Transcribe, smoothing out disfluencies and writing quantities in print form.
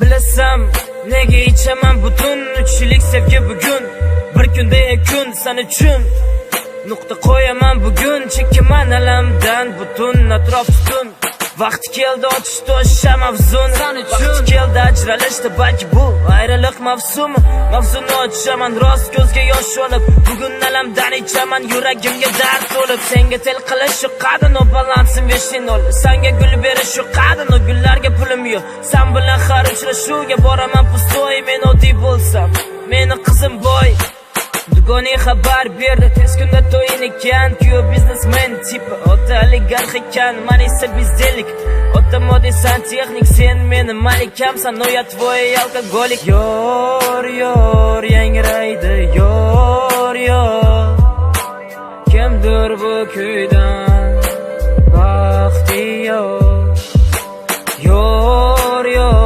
Bilasam nega ichaman butun 3 yillik sevgi bugun bir kunda kun sen uchun nuqta qo'yaman bugun chekaman alamdan butun atrof tutun vaqti keldi otishda o'sha mavzun vaqti keldi ajralishda balki bu ayriliq mavsumi mavzuni ochaman rost ko'zga yosh olib bugun alamdan ichaman yuragimga dard to'lib senga tel qilish shu qadin o balansim veshinol senga gul berish shu qadin o gullarga pulim yo'q sen bilan har uchrashuvga boraman pustoy men oddiy bo'lsam meni qizim boy Dugoni xabar berdi tez kunda to'yin ekan Kuyo biznesmen tipi ota oligarx ekan man esa bizdelik ota moddiy santexnik sen meni malikamsan но я твой алкоголик yor yor yangraydi yor yor kimdir bu kuydan baxti yo'q yor yor